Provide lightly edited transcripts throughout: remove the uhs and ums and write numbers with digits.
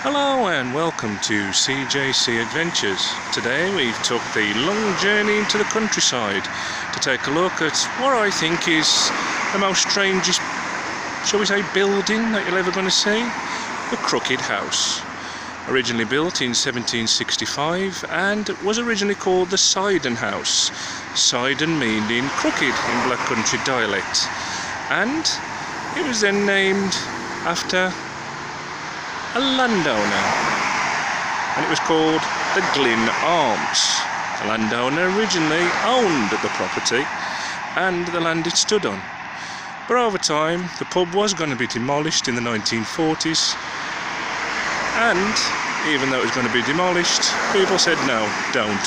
Hello and welcome to CJC Adventures. Today we've took the long journey into the countryside to take a look at what I think is the most strangest, shall we say, building that you're ever going to see. The Crooked House. Originally built in 1765 and was originally called the Siden House. Siden meaning crooked in Black Country dialect. And it was then named after a landowner, and it was called the Glyne Arms. The landowner originally owned the property and the land it stood on, but over time the pub was going to be demolished in the 1940s, and even though it was going to be demolished, people said no, don't.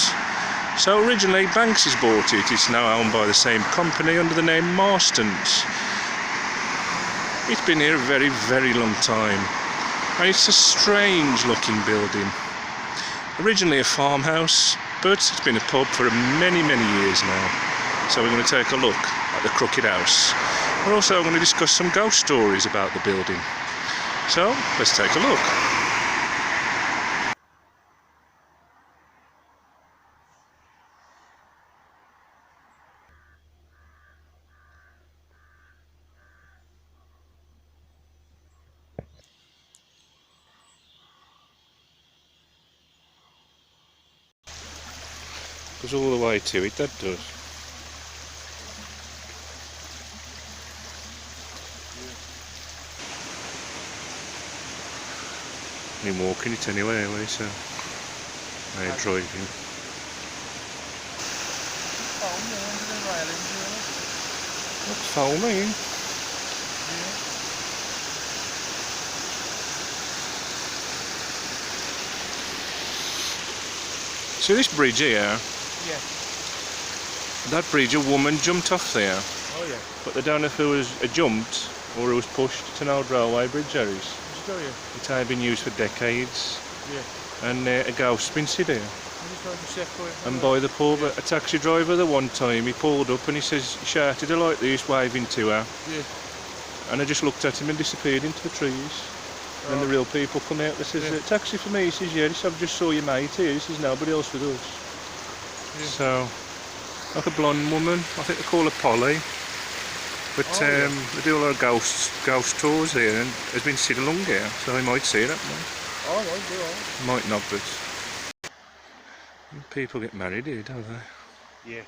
So originally Banks's bought it. It's now owned by the same company under the name Marston's. It's been here a very, very long time. And it's a strange looking building. Originally a farmhouse, but it's been a pub for many, many years now. So we're going to take a look at the Crooked House. We're also going to discuss some ghost stories about the building. So let's take a look. Goes all the way to it, that does. I'm walking it anyway, so I'm driving. What's foaming? So this bridge here, yeah. That bridge, a woman jumped off there. Oh yeah. But they don't know if it was jumped or it was pushed. It's an old railway bridge, Jerry's. It had been used for decades. Yeah. And a ghost's been sitting there. And by the pub, a taxi driver the one time, he pulled up and he shouted her like this, waving to her. Yeah. And I just looked at him and disappeared into the trees. And the real people come out, they says, taxi for me. He says, yeah, I just saw your mate here. He says, nobody else with us. Yeah. So, like a blonde woman, I think they call her Polly. But they do a lot of ghost tours here, and has been sitting along here, so they might see that. Oh, I might not, but people get married here, don't they? Yeah.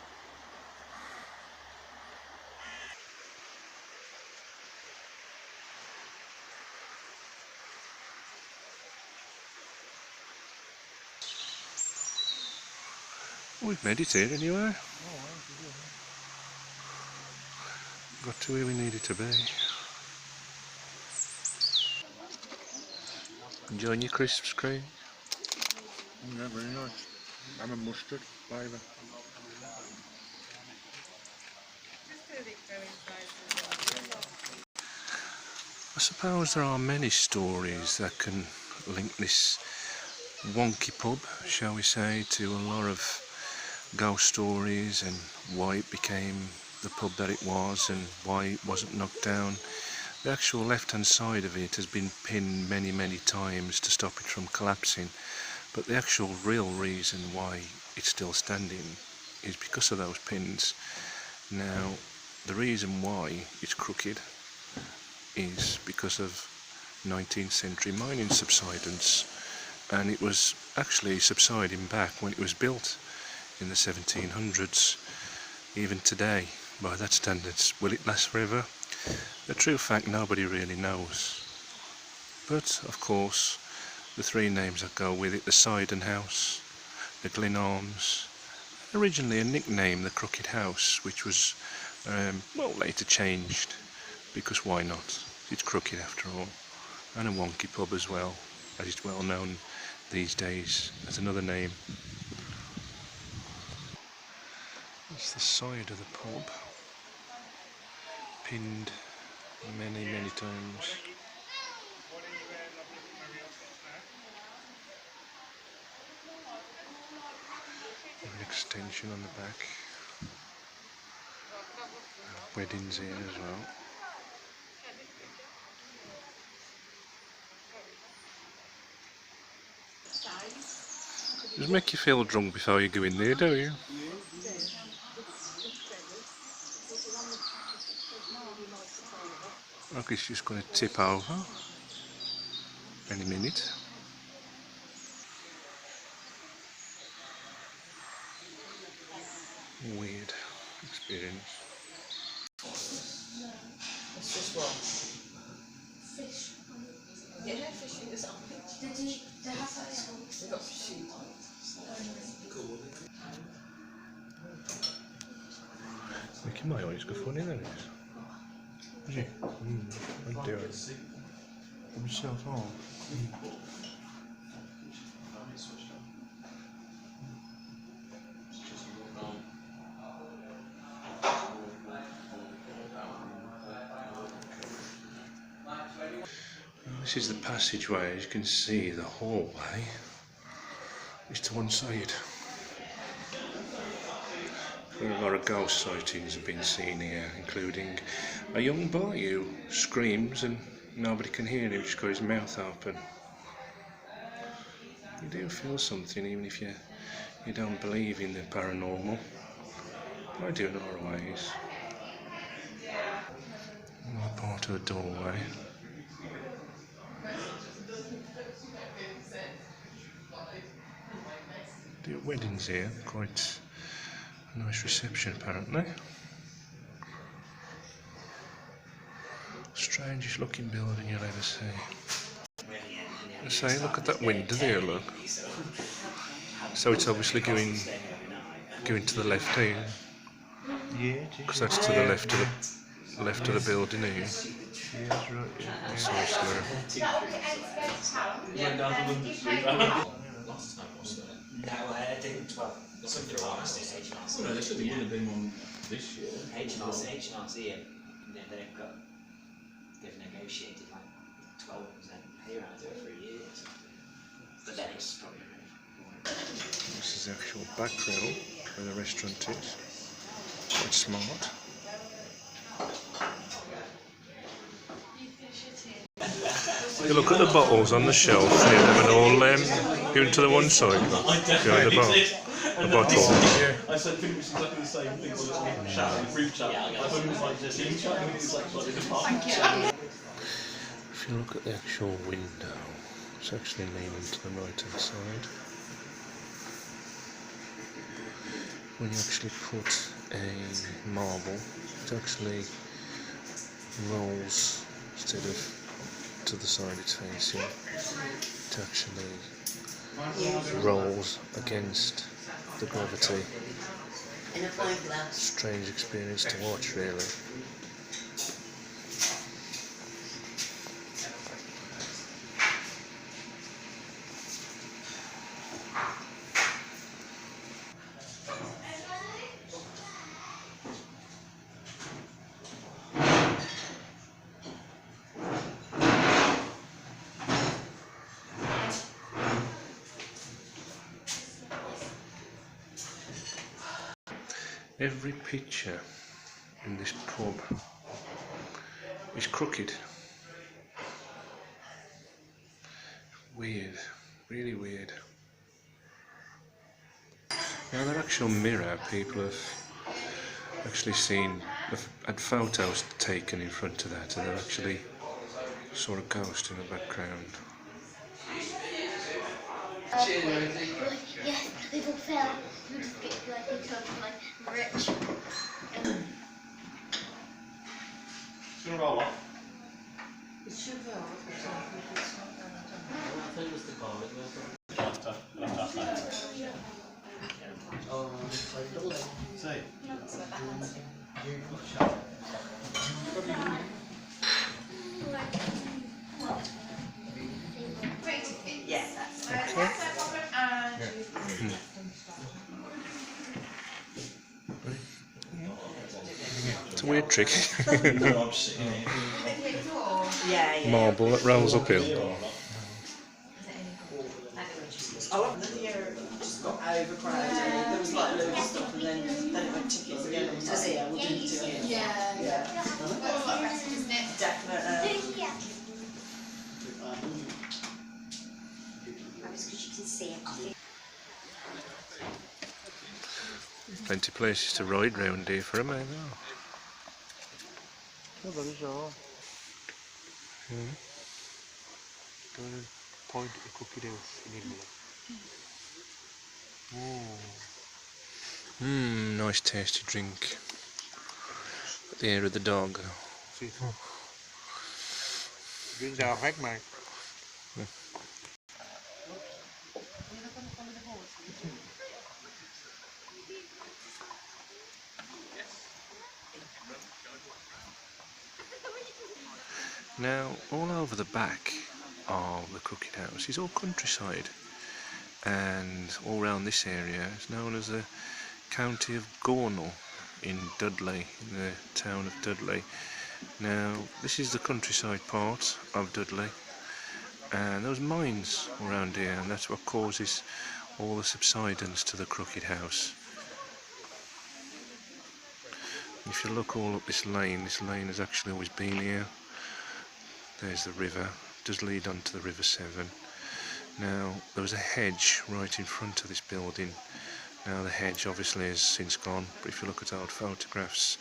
We've made it here anyway. Got to where we needed to be. Enjoying your crisps, Craig? Yeah, very nice. I'm a mustard flavour. I suppose there are many stories that can link this Wonky pub, shall we say, to a lot of ghost stories and why it became the pub that it was and why it wasn't knocked down. The actual left hand side of it has been pinned many, many times to stop it from collapsing, but the actual real reason why it's still standing is because of those pins. Now, the reason why it's crooked is because of 19th century mining subsidence, and it was actually subsiding back when it was built in the 1700s. Even today, by that standards, will it last forever? The true fact nobody really knows. But of course, the three names that go with it, the Siden House, the Glyne Arms, originally a nickname, the Crooked House, which was later changed, because why not? It's crooked after all. And a Wonky pub as well, as it's well known these days as another name. That's the side of the pub, pinned many, many times. An extension on the back. Weddings here as well. Doesn't make you feel drunk before you go in there, do you? Like it's just going to tip over any minute. Weird experience. It's just what? Fish. Yeah, fish fingers on it. Did they have that at school? They got prosciutto. Making my eyes go funny, then it is. Is it? I do it. Myself on. This is the passageway. As you can see, the hallway is to one side. A lot of ghost sightings have been seen here, including a young boy who screams and nobody can hear him, just got his mouth open. You do feel something even if you don't believe in the paranormal. I do in other ways. Another part of the doorway. Do weddings here, quite a nice reception apparently. Strangest looking building you'll ever see. I say, look at that window there, look. So it's obviously going to the left here. Yeah, Because that's to the left of the building here. yeah, that's right. Yeah. So it's there. No, I didn't. Well, something like that. No, there certainly would have been one this year. H&RC, and they've negotiated like 12% pay rise over a year or something. But then it's probably This is the actual back row where the restaurant is. Quite smart. You look at the bottles on the shelf here, them and all going to the one side, behind the bar. The bottle. I said pretty much exactly the same thing with a little chat, a group chat. I thought it was like a team chat, and it's like slightly different. If you look at the actual window, it's actually leaning to the right hand side. When you actually put a marble, it actually rolls instead of to the side it's facing. It actually rolls against the gravity. Strange experience to watch, really. Every picture in this pub is crooked. Weird, really weird. Now the actual mirror, people have actually seen, have had photos taken in front of that, and they actually saw a ghost in the background. Yes, people fell. You just get like rich. It's gonna roll off. It should roll. I think it was the car, Say. Yeah, that's no problem. It's a weird trick. Yeah. Marble that rolls uphill. I love that the year just got overcrowded. There was like loads of stuff, and then it went tickets again. And was like, we'll do it again. Yeah. Definitely. Because you can see it. Plenty of places to ride round here for a man. Yeah, there is all. Going to point at the cookie house in England. Nice tasty drink. The ear of the dog. See, brings our egg, mate. Now, all over the back of the Crooked House is all countryside, and all round this area is known as the county of Gornal in Dudley, in the town of Dudley. Now, this is the countryside part of Dudley, and those mines around here, and that's what causes all the subsidence to the Crooked House. If you look all up this lane has actually always been here. There's the river, does lead on to the River Severn. Now, there was a hedge right in front of this building. Now the hedge obviously has since gone, but if you look at old photographs,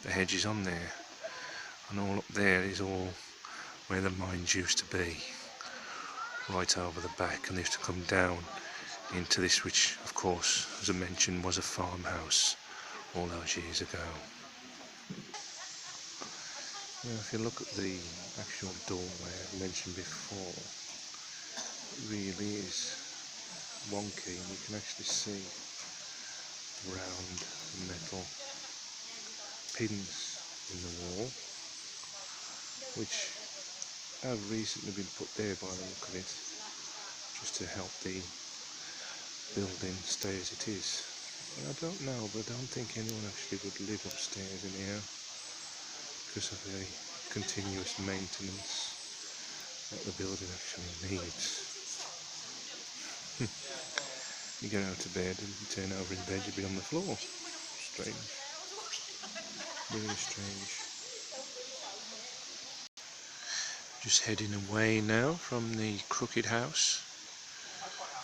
the hedge is on there. And all up there is all where the mines used to be. Right over the back, and they used to come down into this, which of course, as I mentioned, was a farmhouse all those years ago. Now, if you look at the actual doorway I mentioned before, it really is wonky, and you can actually see round metal pins in the wall, which have recently been put there by the look of it, just to help the building stay as it is. And I don't know, but I don't think anyone actually would live upstairs in here because of the continuous maintenance that the building actually needs. You get out of bed and you turn over in bed, you'd be on the floor. Strange. Really strange. Just heading away now from the Crooked House.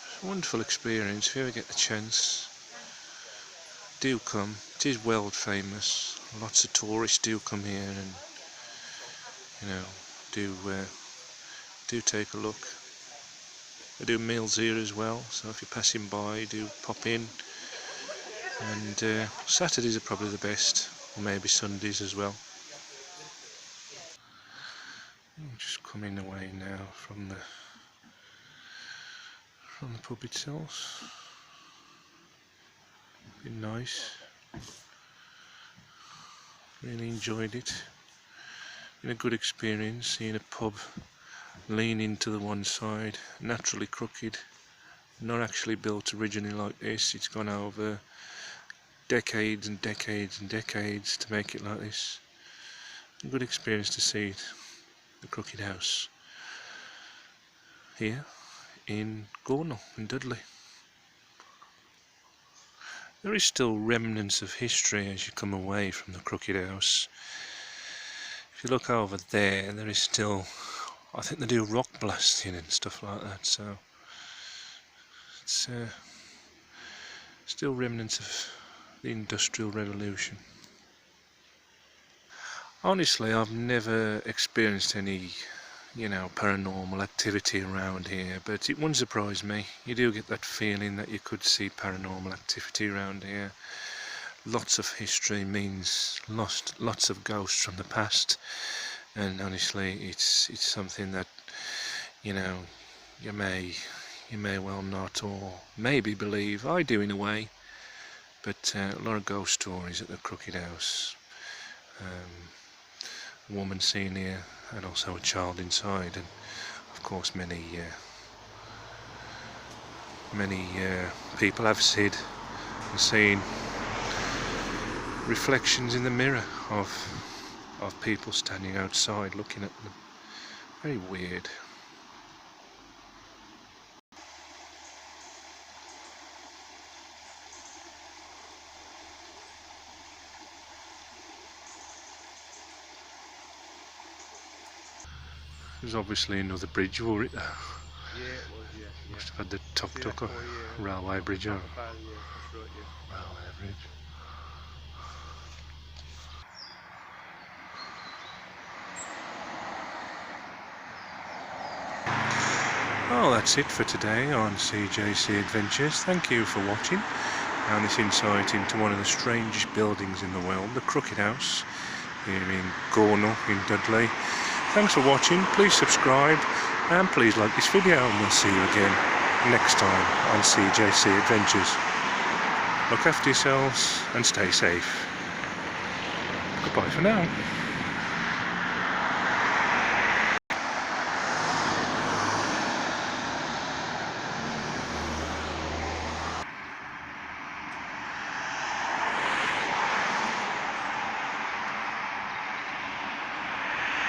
It's a wonderful experience. If you ever get the chance, do come. It is world famous. Lots of tourists do come here, and do take a look. They do meals here as well, so if you're passing by, do pop in. And Saturdays are probably the best, or maybe Sundays as well. I'm just coming away now from the pub itself. Been nice. Really enjoyed it. Been a good experience seeing a pub leaning to the one side, naturally crooked, not actually built originally like this. It's gone over decades and decades and decades to make it like this. A good experience to see it, the Crooked House, here in Gornal in Dudley. There is still remnants of history as you come away from the Crooked House. If you look over there, there is still, I think they do rock blasting and stuff like that, so it's still remnants of the Industrial Revolution. Honestly, I've never experienced any, paranormal activity around here, but it wouldn't surprise me. You do get that feeling that you could see paranormal activity around here. Lots of history means lots of ghosts from the past, and honestly, it's something that you may well not, or maybe believe. I do in a way, but a lot of ghost stories at the Crooked House. A woman seen here, and also a child inside, and of course many people have said and seen reflections in the mirror of people standing outside looking at them. Very weird. There's obviously another bridge over it though. Yeah, it was, yeah. Must have had the top tucker yeah. railway bridge over. Yeah, that's right, yeah. Railway bridge. Well, that's it for today on CJC Adventures. Thank you for watching and this insight into one of the strangest buildings in the world, the Crooked House here in Gornal in Dudley. Thanks for watching. Please subscribe and please like this video, and we'll see you again next time on CJC Adventures. Look after yourselves and stay safe. Goodbye for now.